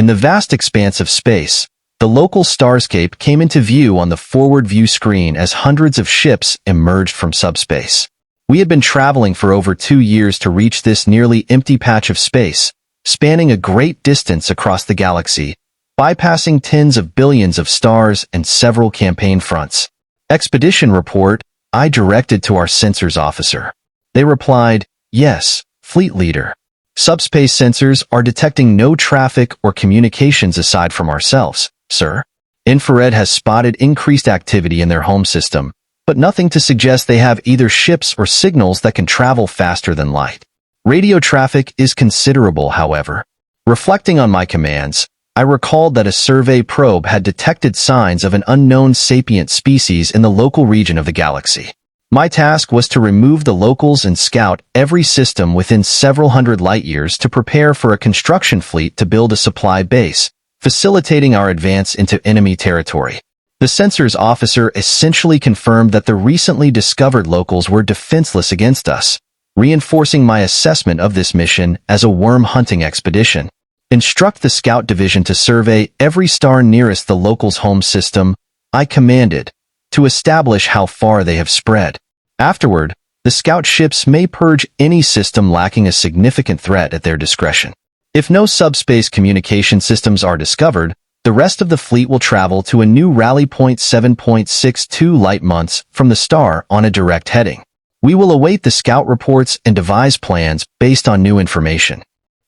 In the vast expanse of space, the local starscape came into view on the forward view screen as hundreds of ships emerged from subspace. We had been traveling for over 2 years to reach this nearly empty patch of space, spanning a great distance across the galaxy, bypassing tens of billions of stars and several campaign fronts. Expedition report, I directed to our sensors officer. They replied, yes, fleet leader. Subspace sensors are detecting no traffic or communications aside from ourselves, sir. Infrared has spotted increased activity in their home system, but nothing to suggest they have either ships or signals that can travel faster than light. Radio traffic is considerable, however. Reflecting on my commands, I recalled that a survey probe had detected signs of an unknown sapient species in the local region of the galaxy. My task was to remove the locals and scout every system within several hundred light-years to prepare for a construction fleet to build a supply base, facilitating our advance into enemy territory. The sensors officer essentially confirmed that the recently discovered locals were defenseless against us, reinforcing my assessment of this mission as a worm-hunting expedition. Instruct the scout division to survey every star nearest the locals' home system, I commanded, to establish how far they have spread. Afterward, the scout ships may purge any system lacking a significant threat at their discretion. If no subspace communication systems are discovered, the rest of the fleet will travel to a new rally point 7.62 light months from the star on a direct heading. We will await the scout reports and devise plans based on new information.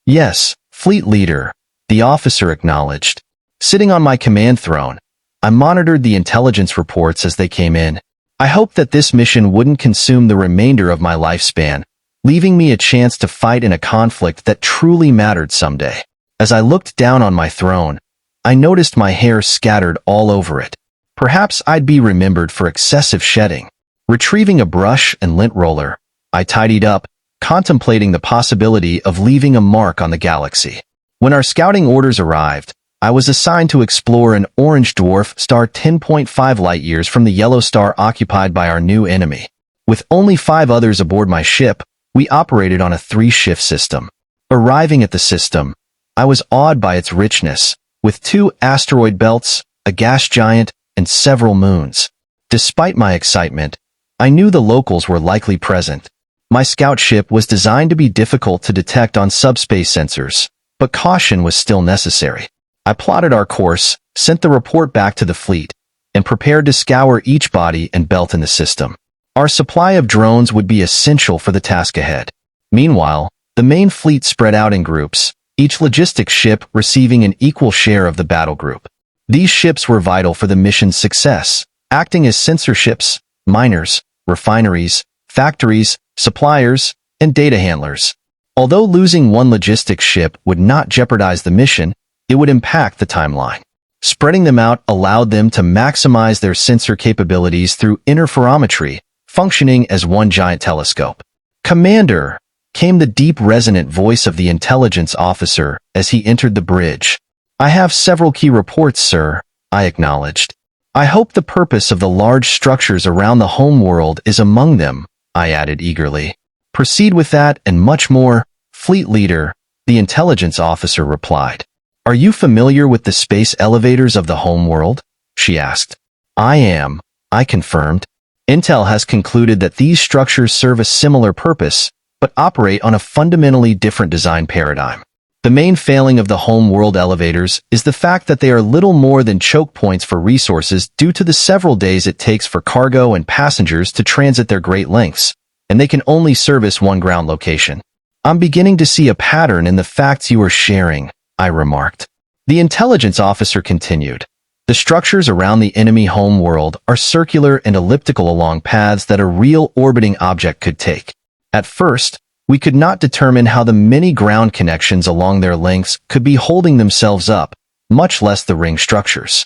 Yes, fleet leader, the officer acknowledged. Sitting on my command throne, I monitored the intelligence reports as they came in. I hoped that this mission wouldn't consume the remainder of my lifespan, leaving me a chance to fight in a conflict that truly mattered someday. As I looked down on my throne, I noticed my hair scattered all over it. Perhaps I'd be remembered for excessive shedding. Retrieving a brush and lint roller, I tidied up, contemplating the possibility of leaving a mark on the galaxy. When our scouting orders arrived, I was assigned to explore an orange dwarf star 10.5 light-years from the yellow star occupied by our new enemy. With only 5 others aboard my ship, we operated on a 3-shift system. Arriving at the system, I was awed by its richness, with 2 asteroid belts, a gas giant, and several moons. Despite my excitement, I knew the locals were likely present. My scout ship was designed to be difficult to detect on subspace sensors, but caution was still necessary. I plotted our course, sent the report back to the fleet, and prepared to scour each body and belt in the system. Our supply of drones would be essential for the task ahead. Meanwhile, the main fleet spread out in groups, each logistics ship receiving an equal share of the battle group. These ships were vital for the mission's success, acting as sensor ships, miners, refineries, factories, suppliers, and data handlers. Although losing one logistics ship would not jeopardize the mission, it would impact the timeline. Spreading them out allowed them to maximize their sensor capabilities through interferometry, functioning as one giant telescope. Commander, came the deep resonant voice of the intelligence officer as he entered the bridge. I have several key reports, sir, I acknowledged. I hope the purpose of the large structures around the home world is among them, I added eagerly. Proceed with that and much more, fleet leader, the intelligence officer replied. Are you familiar with the space elevators of the home world? She asked. I am, I confirmed. Intel has concluded that these structures serve a similar purpose, but operate on a fundamentally different design paradigm. The main failing of the home world elevators is the fact that they are little more than choke points for resources due to the several days it takes for cargo and passengers to transit their great lengths, and they can only service one ground location. I'm beginning to see a pattern in the facts you are sharing, I remarked. The intelligence officer continued. The structures around the enemy home world are circular and elliptical along paths that a real orbiting object could take. At first, we could not determine how the many ground connections along their lengths could be holding themselves up, much less the ring structures.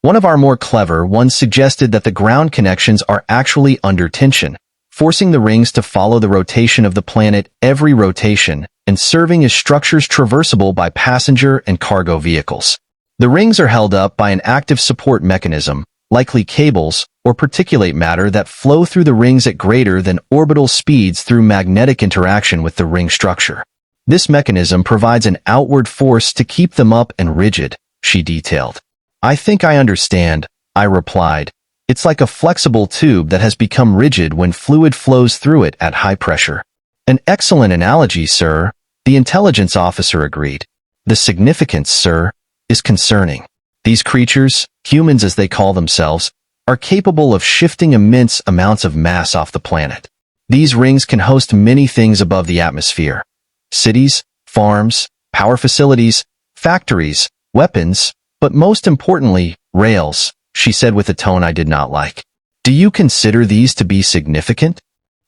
One of our more clever ones suggested that the ground connections are actually under tension, forcing the rings to follow the rotation of the planet every rotation, and serving as structures traversable by passenger and cargo vehicles. The rings are held up by an active support mechanism, likely cables or particulate matter that flow through the rings at greater than orbital speeds through magnetic interaction with the ring structure. This mechanism provides an outward force to keep them up and rigid, she detailed. I think I understand, I replied. It's like a flexible tube that has become rigid when fluid flows through it at high pressure. An excellent analogy, sir, the intelligence officer agreed. The significance, sir, is concerning. These creatures, humans as they call themselves, are capable of shifting immense amounts of mass off the planet. These rings can host many things above the atmosphere. Cities, farms, power facilities, factories, weapons, but most importantly, rails, she said with a tone I did not like. Do you consider these to be significant?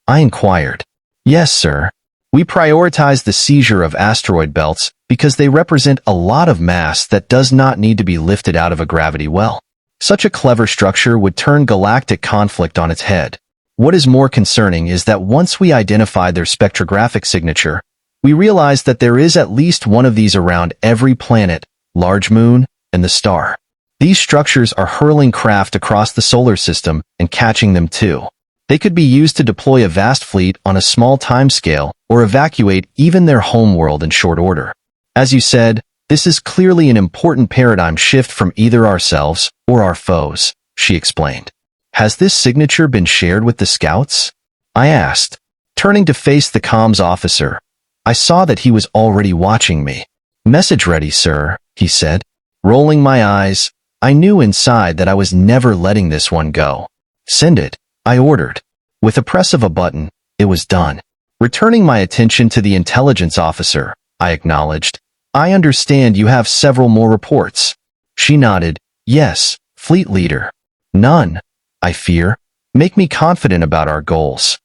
I inquired. Yes, sir. We prioritize the seizure of asteroid belts because they represent a lot of mass that does not need to be lifted out of a gravity well. Such a clever structure would turn galactic conflict on its head. What is more concerning is that once we identified their spectrographic signature, we realized that there is at least one of these around every planet, large moon, and the star. These structures are hurling craft across the solar system and catching them too. They could be used to deploy a vast fleet on a small timescale or evacuate even their homeworld in short order. As you said, this is clearly an important paradigm shift from either ourselves or our foes, she explained. Has this signature been shared with the scouts? I asked. Turning to face the comms officer, I saw that he was already watching me. Message ready, sir, he said. Rolling my eyes, I knew inside that I was never letting this one go. Send it, I ordered. With a press of a button, it was done. Returning my attention to the intelligence officer, I acknowledged. I understand you have several more reports. She nodded. Yes, fleet leader. None, I fear. Make me confident about our goals.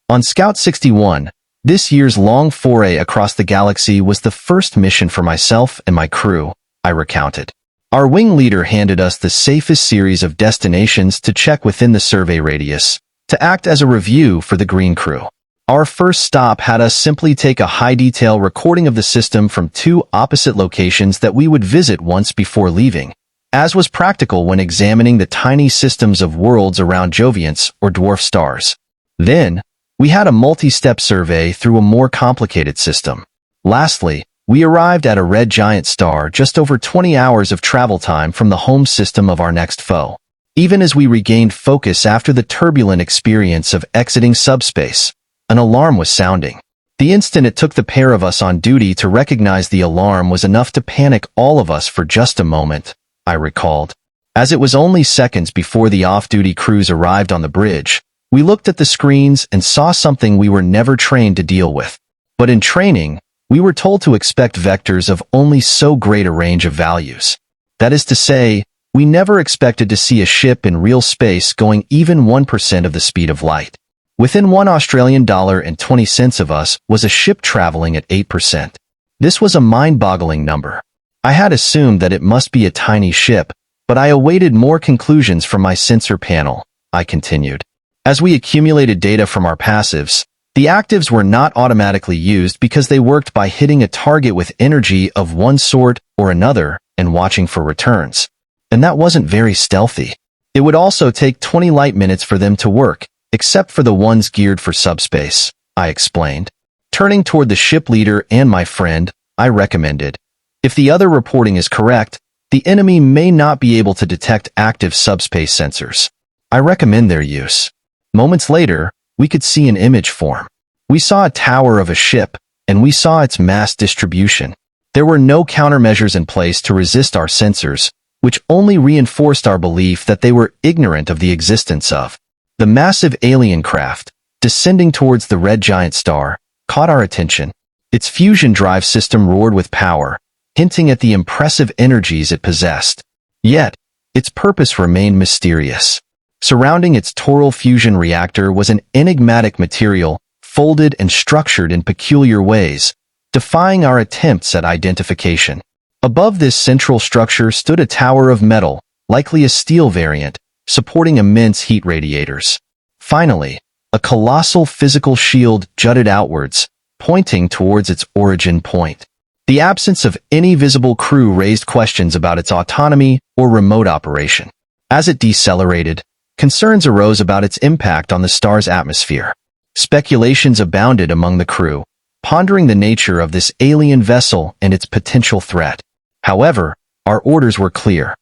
On Scout 61, this year's long foray across the galaxy was the first mission for myself and my crew, I recounted. Our wing leader handed us the safest series of destinations to check within the survey radius, to act as a review for the Green crew. Our first stop had us simply take a high-detail recording of the system from two opposite locations that we would visit once before leaving, as was practical when examining the tiny systems of worlds around Jovians or dwarf stars. Then, we had a multi-step survey through a more complicated system. Lastly, we arrived at a red giant star just over 20 hours of travel time from the home system of our next foe. Even as we regained focus after the turbulent experience of exiting subspace, an alarm was sounding. The instant it took the pair of us on duty to recognize the alarm was enough to panic all of us for just a moment, I recalled. As it was only seconds before the off-duty crews arrived on the bridge, we looked at the screens and saw something we were never trained to deal with. But in training, we were told to expect vectors of only so great a range of values. That is to say, we never expected to see a ship in real space going even 1% of the speed of light. Within $1.20 of us was a ship traveling at 8%. This was a mind-boggling number. I had assumed that it must be a tiny ship, but I awaited more conclusions from my sensor panel, I continued. As we accumulated data from our passives, the actives were not automatically used because they worked by hitting a target with energy of one sort or another and watching for returns. And that wasn't very stealthy. It would also take 20 light minutes for them to work, except for the ones geared for subspace, I explained. Turning toward the ship leader and my friend, I recommended. If the other reporting is correct, the enemy may not be able to detect active subspace sensors. I recommend their use. Moments later, we could see an image form. We saw a tower of a ship, and we saw its mass distribution. There were no countermeasures in place to resist our sensors, which only reinforced our belief that they were ignorant of the existence of. The massive alien craft, descending towards the red giant star, caught our attention. Its fusion drive system roared with power, hinting at the impressive energies it possessed. Yet, its purpose remained mysterious. Surrounding its toral fusion reactor was an enigmatic material, folded and structured in peculiar ways, defying our attempts at identification. Above this central structure stood a tower of metal, likely a steel variant, supporting immense heat radiators. Finally, a colossal physical shield jutted outwards, pointing towards its origin point. The absence of any visible crew raised questions about its autonomy or remote operation. As it decelerated, concerns arose about its impact on the star's atmosphere. Speculations abounded among the crew, pondering the nature of this alien vessel and its potential threat. However, our orders were clear.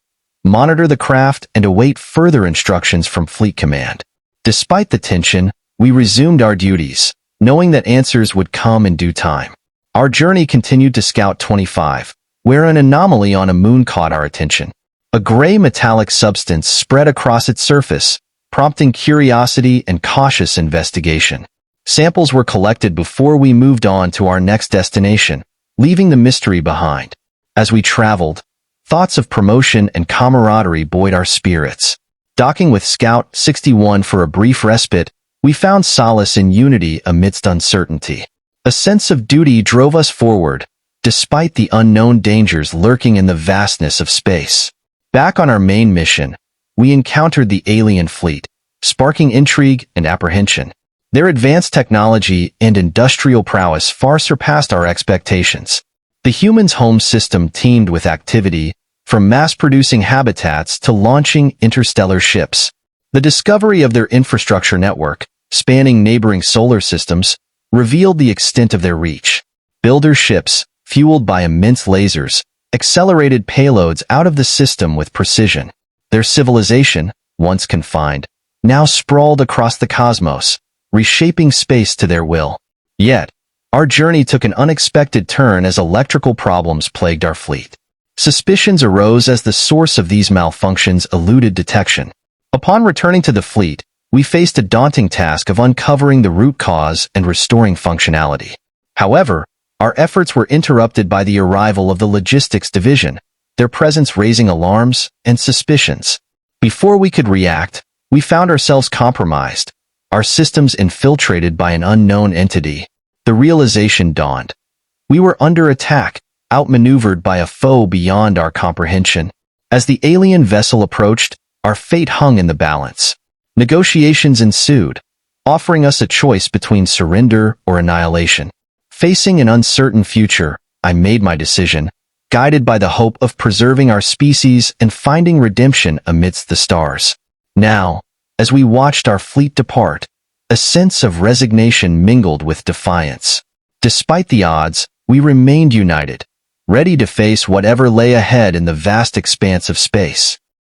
Monitor the craft and await further instructions from Fleet Command. Despite the tension, we resumed our duties, knowing that answers would come in due time. Our journey continued to Scout 25, where an anomaly on a moon caught our attention. A gray metallic substance spread across its surface, prompting curiosity and cautious investigation. Samples were collected before we moved on to our next destination, leaving the mystery behind. As we traveled, thoughts of promotion and camaraderie buoyed our spirits. Docking with Scout 61 for a brief respite, we found solace in unity amidst uncertainty. A sense of duty drove us forward, despite the unknown dangers lurking in the vastness of space. Back on our main mission, we encountered the alien fleet, sparking intrigue and apprehension. Their advanced technology and industrial prowess far surpassed our expectations. The humans' home system teemed with activity, from mass-producing habitats to launching interstellar ships. The discovery of their infrastructure network, spanning neighboring solar systems, revealed the extent of their reach. Builder ships, fueled by immense lasers, accelerated payloads out of the system with precision. Their civilization, once confined, now sprawled across the cosmos, reshaping space to their will. Yet, our journey took an unexpected turn as electrical problems plagued our fleet. Suspicions arose as the source of these malfunctions eluded detection. Upon returning to the fleet, we faced a daunting task of uncovering the root cause and restoring functionality. However, our efforts were interrupted by the arrival of the logistics division, their presence raising alarms and suspicions. Before we could react, we found ourselves compromised, our systems infiltrated by an unknown entity. The realization dawned. We were under attack, outmaneuvered by a foe beyond our comprehension. As the alien vessel approached, our fate hung in the balance. Negotiations ensued, offering us a choice between surrender or annihilation. Facing an uncertain future, I made my decision, guided by the hope of preserving our species and finding redemption amidst the stars. Now, as we watched our fleet depart, a sense of resignation mingled with defiance. Despite the odds, we remained united, ready to face whatever lay ahead in the vast expanse of space.